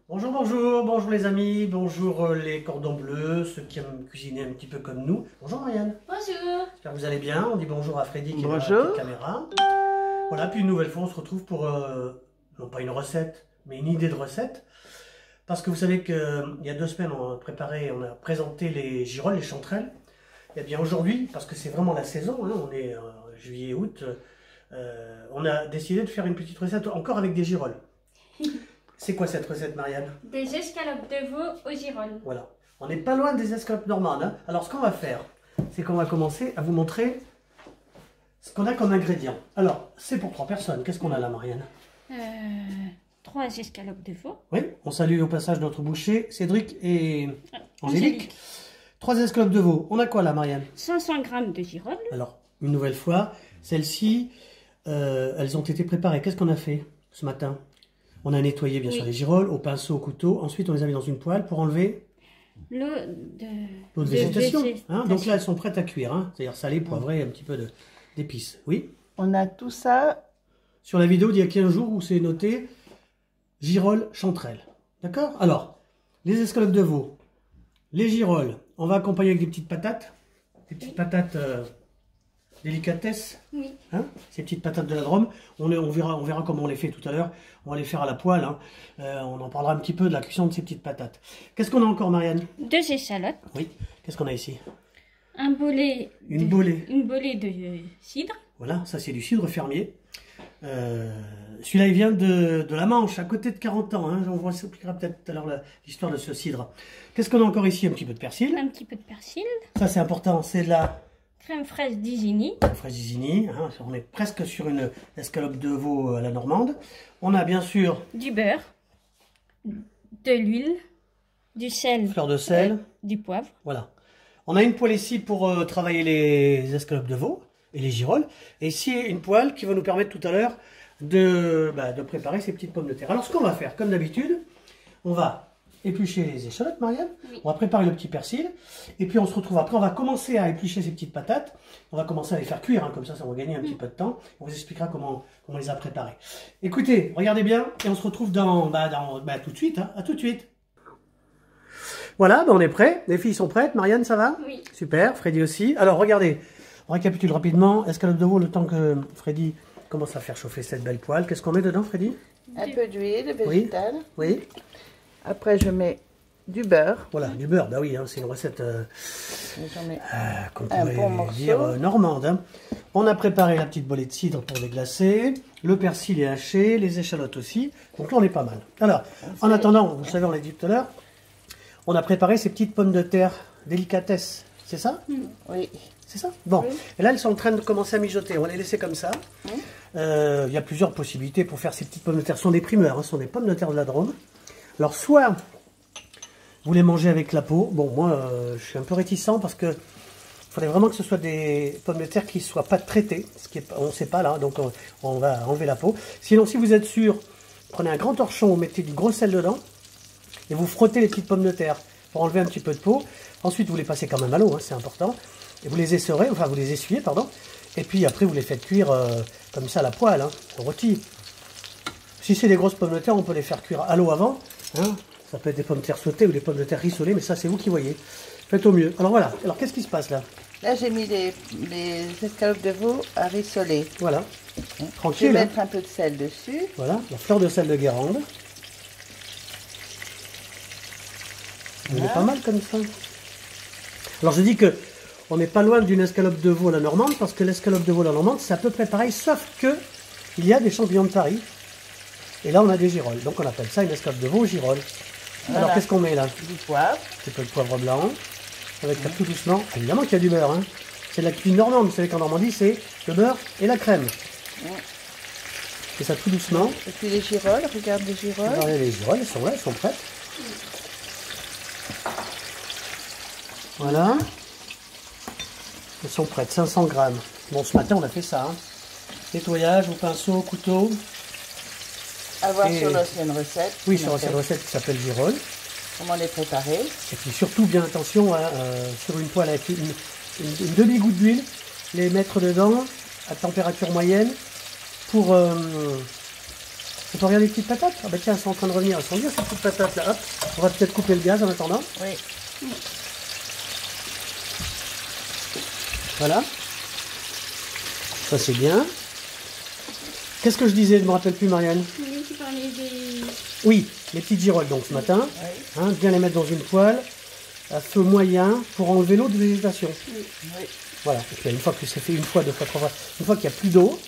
Bonjour, bonjour, bonjour les amis, bonjour les cordons bleus, ceux qui aiment cuisiner un petit peu comme nous. Bonjour Marianne. Bonjour. J'espère que vous allez bien. On dit bonjour à Freddy qui est derrière la Bonjour. petite caméra. Voilà, puis une nouvelle fois on se retrouve pour, non pas une recette, mais une idée de recette. Parce que vous savez qu'il y a 2 semaines on a présenté les girolles, les chanterelles. Et bien aujourd'hui, parce que c'est vraiment la saison, hein, on est juillet, août, on a décidé de faire une petite recette encore avec des girolles. C'est quoi cette recette, Marianne? Des escalopes de veau aux girolles. Voilà. On n'est pas loin des escalopes normandes, hein. Alors, ce qu'on va faire, c'est qu'on va commencer à vous montrer ce qu'on a comme ingrédients. Alors, c'est pour 3 personnes. Qu'est-ce qu'on a là, Marianne? 3 escalopes de veau. Oui, on salue au passage notre boucher, Cédric et Angélique. 3 escalopes de veau. On a quoi là, Marianne? 500 g de girolles. Alors, une nouvelle fois, celles-ci, elles ont été préparées. Qu'est-ce qu'on a fait ce matin? On a nettoyé bien sûr les girolles au pinceau, au couteau. Ensuite, on les a mis dans une poêle pour enlever L'eau l'eau de végétation. Hein, donc là, elles sont prêtes à cuire. Hein, c'est-à-dire salées, poivrées, un petit peu d'épices. Oui. On a tout ça. Sur la vidéo d'il y a 15 jours où c'est noté girolles chanterelles. D'accord? Alors, les escalopes de veau, les girolles, on va accompagner avec des petites patates. Des petites patates délicatesse. Oui. Hein, ces petites patates de la Drôme, on verra comment on les fait tout à l'heure. On va les faire à la poêle. Hein. On en parlera un petit peu de la cuisson de ces petites patates. Qu'est-ce qu'on a encore, Marianne? 2 échalotes. Oui. Qu'est-ce qu'on a ici? Un bolet. Une bolée. Une bolée de cidre. Voilà, ça c'est du cidre fermier. Celui-là, il vient de la Manche, à côté de 40 ans. Hein. On vous expliquera peut-être tout à l'heure l'histoire de ce cidre. Qu'est-ce qu'on a encore ici? Un petit peu de persil. Un petit peu de persil. Ça c'est important, c'est de la Crème fraîche d'Isigny. fraise d'Isigny. Hein. On est presque sur une escalope de veau à la normande. On a bien sûr Du beurre. De l'huile. Du sel. fleur de sel. Du poivre. Voilà. On a une poêle ici pour travailler les escalopes de veau et les girolles. Et ici, une poêle qui va nous permettre tout à l'heure de préparer ces petites pommes de terre. Alors, ce qu'on va faire, comme d'habitude, on va éplucher les échalotes, Marianne. Oui. On va préparer le petit persil. Et puis, on se retrouve après. On va commencer à éplucher ces petites patates. On va commencer à les faire cuire. Hein, comme ça va gagner un petit peu de temps. On vous expliquera comment on les a préparées. Écoutez, regardez bien. Et on se retrouve tout de suite. Hein, à tout de suite. Voilà, on est prêt. Les filles sont prêtes. Marianne, ça va? Oui. Super, Freddy aussi. Alors, regardez, on récapitule rapidement. Escalope de veau, le temps que Freddy commence à faire chauffer cette belle poêle. Qu'est-ce qu'on met dedans, Freddy? Un peu d'huile végétale. Oui. Après, je mets du beurre. Voilà, du beurre. Bah oui, hein, c'est une recette J'en mets qu'on un pourrait bon morceau. dire normande. Hein. On a préparé la petite bolée de cidre pour les glacer. Le persil est haché, les échalotes aussi. Donc là, on est pas mal. Alors, en attendant, vous savez, on l'a dit tout à l'heure, on a préparé ces petites pommes de terre délicatesse. C'est ça? Oui. C'est ça? Bon. Oui. Et là, elles sont en train de commencer à mijoter. On va les laisser comme ça. Il y a plusieurs possibilités pour faire ces petites pommes de terre. Ce sont des primeurs, hein, ce sont des pommes de terre de la Drôme. Alors, soit vous les mangez avec la peau. Bon, moi, je suis un peu réticent parce que il faudrait vraiment que ce soit des pommes de terre qui ne soient pas traitées. On ne sait pas là, donc on va enlever la peau. Sinon, si vous êtes sûr, prenez un grand torchon, vous mettez du gros sel dedans et vous frottez les petites pommes de terre pour enlever un petit peu de peau. Ensuite, vous les passez quand même à l'eau, hein, c'est important. Et vous les essorez, enfin vous les essuyez, pardon. Et puis après, vous les faites cuire comme ça à la poêle, hein, rôti. Si c'est des grosses pommes de terre, on peut les faire cuire à l'eau avant. Hein. Ça peut être des pommes de terre sautées ou des pommes de terre rissolées, mais ça, c'est vous qui voyez. Faites au mieux. Alors voilà. Alors qu'est-ce qui se passe là? Là, j'ai mis les escalopes de veau à rissoler. Voilà. Je vais Tranquille. Hein. mettre un peu de sel dessus. Voilà. La fleur de sel de Guérande. Elle est pas mal comme ça. Alors je dis que on n'est pas loin d'une escalope de veau à la normande, parce que l'escalope de veau à la normande, c'est à peu près pareil, sauf que il y a des champignons de Paris. Et là, on a des girolles. Donc on appelle ça une escalope de veau girolles. Voilà. Alors qu'est-ce qu'on met là? Du poivre. Un petit peu de poivre blanc. Ça va être tout doucement. Évidemment qu'il y a du beurre. Hein. C'est de la cuisine normande. Vous savez qu'en Normandie, c'est le beurre et la crème. C'est ça tout doucement. Et puis les girolles, regarde les girolles. Regardez les girolles, elles sont là, elles sont prêtes. Voilà. Elles sont prêtes, 500 grammes. Bon, ce matin, on a fait ça. Hein. Nettoyage au pinceau, au couteau. À voir Et- sur l'ancienne recette. Oui, sur cette recette qui s'appelle girolles. Comment les préparer. Et puis surtout, bien attention, hein, sur une poêle avec une demi-goutte d'huile, les mettre dedans à température moyenne pour On peut regarder les petites patates? Ah bah tiens, elles sont en train de revenir. Elles sont bien ces petites patates là. Hop, on va peut-être couper le gaz en attendant. Oui. Voilà. Ça c'est bien. Qu'est-ce que je disais? Je ne me rappelle plus, Marianne. Oui, tu parlais des... Oui, les petites girolles donc ce matin. Oui. Hein, bien les mettre dans une poêle à feu moyen pour enlever l'eau de végétation. Oui. Voilà. Et puis une fois que c'est fait, une fois, deux fois, trois fois, une fois qu'il n'y a plus d'eau,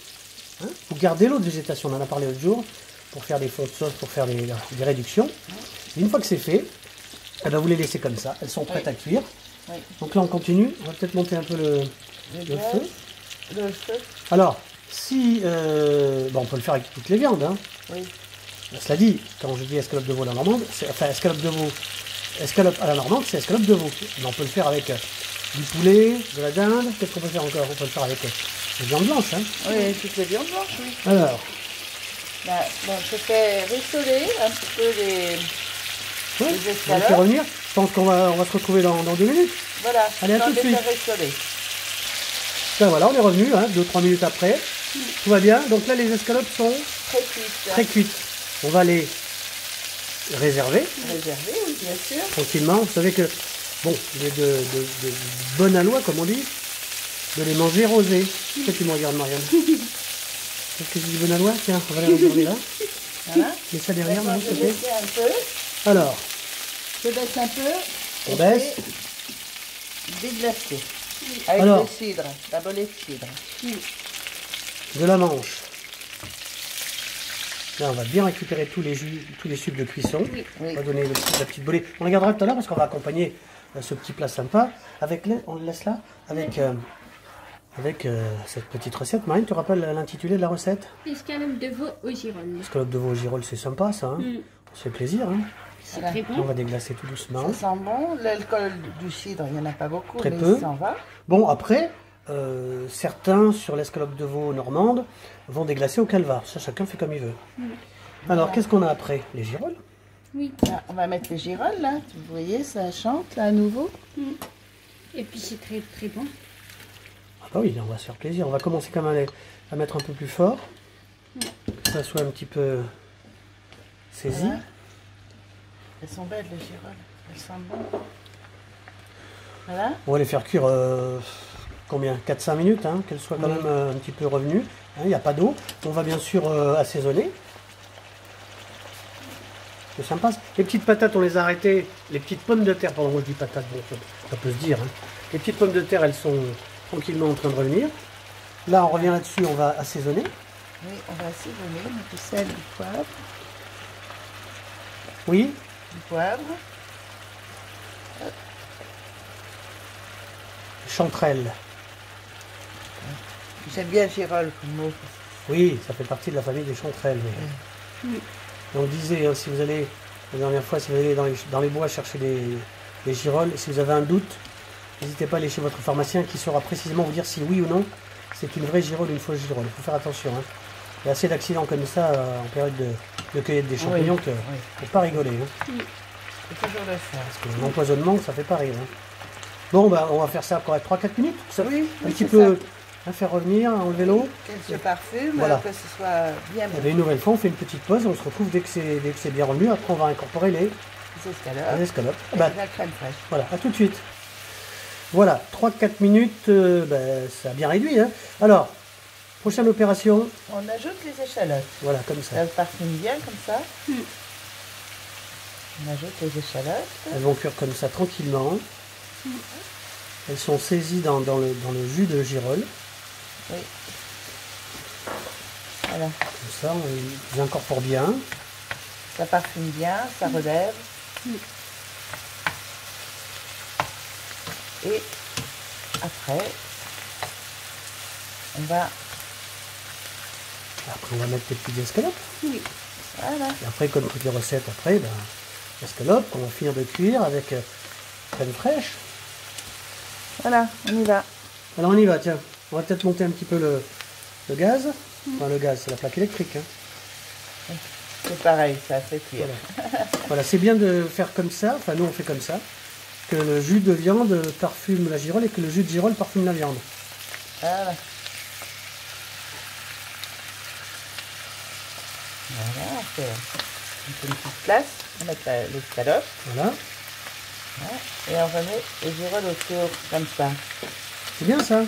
hein, vous gardez l'eau de végétation. On en a parlé l'autre jour pour faire des fonds de sauce, pour faire des réductions. Et une fois que c'est fait, eh ben, vous les laissez comme ça. Elles sont prêtes à cuire. Oui. Donc là on continue. On va peut-être monter un peu le gaz, feu. Le feu. Alors, si bon, on peut le faire avec toutes les viandes. Hein. Oui. Cela dit, quand je dis escalope de veau à la normande, enfin escalope de veau, escalope à la normande, c'est escalope de veau. Mais on peut le faire avec du poulet, de la dinde. Qu'est-ce qu'on peut faire encore? On peut le faire avec des viandes blanches. Hein. Oui, toutes les viandes blanches, oui. Alors, Là, bon, je fais rissoler un petit peu les ouais, on va escalopes. faire revenir. Je pense qu'on va se retrouver dans 2 minutes. Voilà, Allez, à je tout de vais suite. faire rissoler. Ben voilà, on est revenu, hein, 2-3 minutes après. Tout va bien. Donc là, les escalopes sont Très cuite. très cuites. On va les réserver Réservé, oui, bien sûr. tranquillement. Vous savez que, bon, il est de bonne aloi, comme on dit, de les manger rosés. Pourquoi tu me regardes, Marianne? Qu'est-ce que je dis bonne aloi? Tiens, on va les regarder là. Voilà. Mets ça derrière, Maintenant, Marianne, je s'il te vais plaît. baisser un peu. Alors, Je baisse un peu. on et baisse. je vais déglacer. Avec Alors. le cidre, la bolée de cidre. De la manche. Là, on va bien récupérer tous les jus, tous les sucs de cuisson. Oui. On va donner la petite bolée. On la gardera tout à l'heure parce qu'on va accompagner ce petit plat sympa. Avec on le laisse là avec, cette petite recette. Marine, tu te rappelles l'intitulé de la recette? Escalope de veau au girolles. Escalope de veau au girolles, c'est sympa ça. Hein. On se fait plaisir. Hein. C'est Voilà. très On bon. va déglacer tout doucement. Ça sent bon. L'alcool du cidre, il n'y en a pas beaucoup, Très mais peu. il s'en va. Bon, après, certains sur l'escalope de veau normande vont déglacer au calvar. Ça, chacun fait comme il veut. Alors, qu'est-ce qu'on a après? Les girolles. Oui. Là, on va mettre les girolles, là. Vous voyez, ça chante, là, à nouveau. Et puis c'est très très bon. Ah bah oui, on va se faire plaisir. On va commencer quand même à mettre un peu plus fort. Que ça soit un petit peu saisi. Voilà. Elles sont belles, les girolles. Elles sentent bon. Voilà. On va les faire cuire combien? 4-5 minutes, hein, qu'elles soient quand Oui. même un petit peu revenues. Hein, il n'y a pas d'eau. On va bien sûr assaisonner. C'est sympa. Les petites patates, on les a arrêtées. Les petites pommes de terre, pardon, moi je dis patates, bon, ça peut se dire. Hein. Les petites pommes de terre, elles sont tranquillement en train de revenir. Là, on revient là-dessus, on va assaisonner. Oui, on va assaisonner. Mettre du sel, du poivre. Oui, Du poivre. chanterelle. J'aime bien girolles comme mot. Oui, ça fait partie de la famille des chanterelles. Mais... Et on disait, hein, si vous allez, la dernière fois, si vous allez dans les bois chercher des girolles, si vous avez un doute, n'hésitez pas à aller chez votre pharmacien qui saura précisément vous dire si oui ou non c'est une vraie girolle ou une fausse girolle. Il faut faire attention. Hein. Il y a assez d'accidents comme ça en période de cueillette des champignons que faut pas rigoler. Hein. C'est toujours le faire. Parce que l'empoisonnement, ça fait pas rire. Hein. Bon, bah, on va faire ça pour 3-4 minutes. Ça, Oui, un oui, petit c'est peu hein, faire revenir, enlever l'eau. Qu'elle se parfume, Voilà. que ce soit bien Et bon. bien, une nouvelle fois, on fait une petite pause et on se retrouve dès que c'est bien revenu. Après, on va incorporer les Les escalopes. escalopes. Et Bah, la crème fraîche. voilà, à tout de suite. Voilà, 3-4 minutes, ça a bien réduit. Hein. Alors, prochaine opération, On ajoute les échalotes. voilà, comme ça. Ça parfume bien comme ça. On ajoute les échalotes. Elles vont cuire comme ça tranquillement. Elles sont saisies dans le jus de girole. Oui. Voilà. Comme ça, on les incorpore bien. Ça parfume bien, ça relève. Et après, on va... Après, on va mettre les petites escalopes. Oui. Voilà. Et après, comme toutes les recettes, après, ben, escalopes qu'on va finir de cuire avec crème fraîche. Voilà, on y va. Alors, on y va, tiens. On va peut-être monter un petit peu le gaz. Enfin, le gaz, c'est la plaque électrique. Hein. C'est pareil, ça fait cuire. Voilà, voilà, c'est bien de faire comme ça. Enfin, nous, on fait comme ça. Que le jus de viande parfume la girole et que le jus de girole parfume la viande. Voilà. Voilà. fait une petite place. On va mettre l'escalope. Voilà. Et on va mettre les girolles autour, comme ça. C'est bien ça.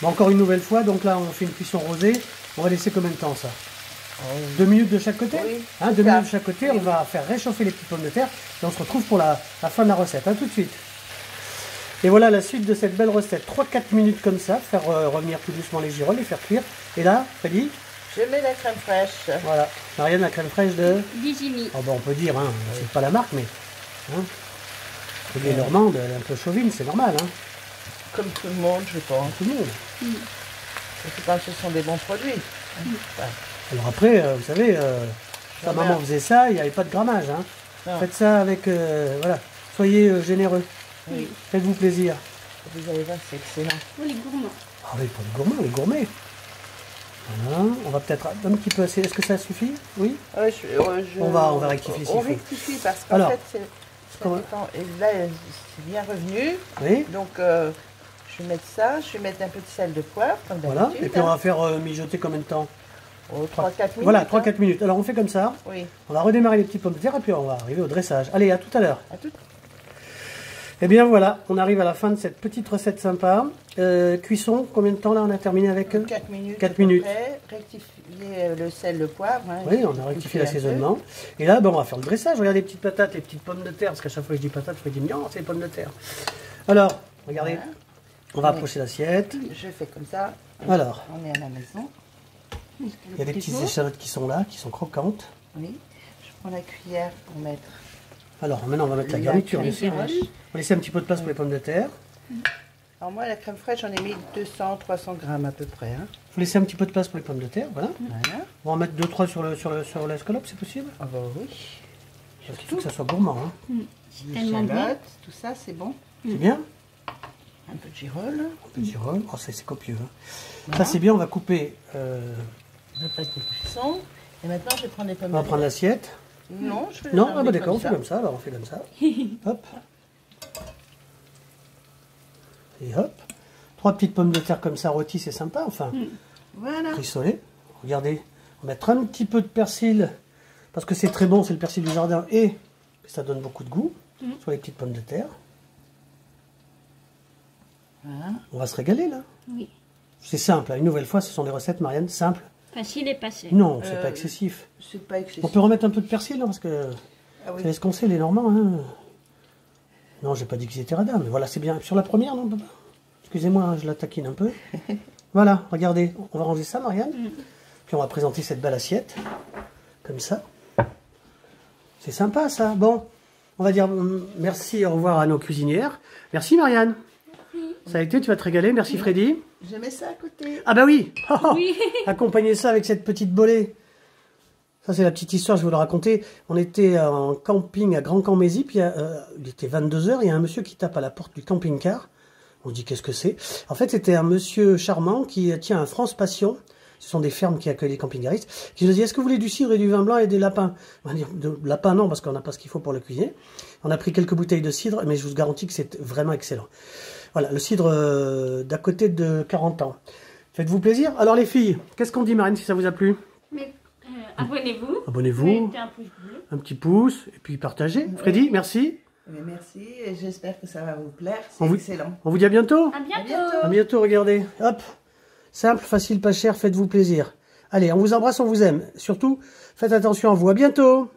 Bon, encore une nouvelle fois, donc là on fait une cuisson rosée. On va laisser combien de temps ça? 2 minutes de chaque côté? Oui, Hein, 2 minutes de chaque côté, on va faire réchauffer les petites pommes de terre et on se retrouve pour la fin de la recette. Tout de suite. Et voilà la suite de cette belle recette. 3-4 minutes comme ça, faire revenir tout doucement les girolles, les faire cuire. Et là, Freddy? Je mets la crème fraîche. Voilà. Marianne, la crème fraîche de... Digini. Oh, ben, on peut dire, hein, c'est pas la marque, mais... Hein, les Normandes, elle est un peu chauvine, c'est normal. Hein, Comme tout le monde, je pense. tout le monde. Surtout quand ce sont des bons produits. Ouais. Alors après, vous savez, sa maman faisait ça, il n'y avait pas de grammage. Hein. Non. Faites ça avec... voilà. Soyez généreux. Oui. Faites-vous plaisir. Vous allez voir, c'est excellent. Pour les gourmands. Ah oui, pour les gourmands, les gourmets. Voilà. On va peut-être un petit peu... Est-ce que ça suffit? Oui. On va rectifier s'il On faut. rectifie parce qu'en Alors, fait, ça dépend. Et là, c'est bien revenu. Oui. Donc, je vais mettre ça. Je vais mettre un peu de sel de poivre, comme Voilà. d'habitude. Et puis on va faire mijoter combien de temps? 3-4 minutes. Voilà, 3-4 minutes. Alors on fait comme ça. Oui. On va redémarrer les petites pommes de terre et puis on va arriver au dressage. Allez, à tout à l'heure. À tout. Et bien voilà, on arrive à la fin de cette petite recette sympa. Cuisson, combien de temps là on a terminé avec 4 minutes. 4 à peu minutes. près. Rectifier le sel, le poivre. Hein, Oui, on a rectifié l'assaisonnement. Et là, ben, on va faire le dressage. Regardez les petites patates, les petites pommes de terre. Parce qu'à chaque fois que je dis patates, je me dis non, c'est les pommes de terre. Alors, regardez, Voilà. on va approcher l'assiette. Je fais comme ça. Alors, On est à la maison. il y a des petites échalotes qui sont là, qui sont croquantes. Oui. Je prends la cuillère pour mettre. Alors, maintenant, on va mettre la La garniture. crème dessus. fraîche. On va laisser un petit peu de place pour les pommes de terre. Alors moi, la crème fraîche, j'en ai mis 200-300 grammes à peu près. Hein. Il faut laisser un petit peu de place pour les pommes de terre. Voilà. Voilà. On va en mettre 2-3 sur l'escalope, c'est possible? Ah bah oui. Parce qu'il faut que ça soit gourmand. Hein. C'est tellement bon. L'échalote, tout ça, c'est bon. C'est bien? Un peu de girole. Un peu de girole. Oh, ça, c'est copieux. Hein. Voilà. Ça, c'est bien. On va couper. Le paquet de cuisson. Et maintenant, je vais prendre les pommes On va de prendre l'assiette. terre. Non, je vais les Non, ah enlever bah d'accord, on comme fait ça. comme ça. Alors, on fait comme ça. Hop. Et hop. 3 petites pommes de terre comme ça rôties, c'est sympa. Enfin, Voilà. rissolées. Regardez. On va mettre un petit peu de persil. Parce que c'est très bon, c'est le persil du jardin. Et ça donne beaucoup de goût. Sur les petites pommes de terre. Voilà. On va se régaler là. Oui. C'est simple. Une nouvelle fois, ce sont des recettes, Marianne, simples. Facile et passé. Non, c'est pas excessif. C'est pas excessif. On peut remettre un peu de persil, hein, parce que Ah oui. c'est ce qu'on sait, les Normands. Hein. Non, j'ai pas dit qu'ils étaient radins, mais voilà, c'est bien. Sur la première, non, papa? Excusez-moi, hein, je la taquine un peu. Voilà, regardez. On va ranger ça, Marianne. Puis on va présenter cette belle assiette. Comme ça. C'est sympa, ça. Bon, on va dire merci, au revoir à nos cuisinières. Merci, Marianne. Ça a été, tu vas te régaler. Merci, Freddy. Je mets ça à côté. Ah bah oui, Oui. Accompagnez ça avec cette petite bolée. Ça, c'est la petite histoire, je vais vous la raconter. On était en camping à Grand Camp-Mézy, puis il était 22h, il y a un monsieur qui tape à la porte du camping-car. On se dit, qu'est-ce que c'est? En fait, c'était un monsieur charmant qui tient un France Passion. Ce sont des fermes qui accueillent les camping-garistes. Qui nous dit, est-ce que vous voulez du cidre et du vin blanc et des lapins? On va dire, de lapin, non, parce qu'on n'a pas ce qu'il faut pour le cuisiner. On a pris quelques bouteilles de cidre, mais je vous garantis que c'est vraiment excellent. Voilà, le cidre d'à côté de 40 ans. Faites-vous plaisir. Alors les filles, qu'est-ce qu'on dit, Marine, si ça vous a plu? Mais abonnez-vous. Abonnez-vous, Mettez un pouce bleu. un petit pouce, et puis partagez. Freddy, merci. Mais merci et j'espère que ça va vous plaire. On C'est vous- excellent. On vous dit à bientôt. À bientôt. bientôt. À bientôt, regardez. Hop. Simple, facile, pas cher, faites-vous plaisir. Allez, on vous embrasse, on vous aime. Surtout, faites attention à vous. À bientôt.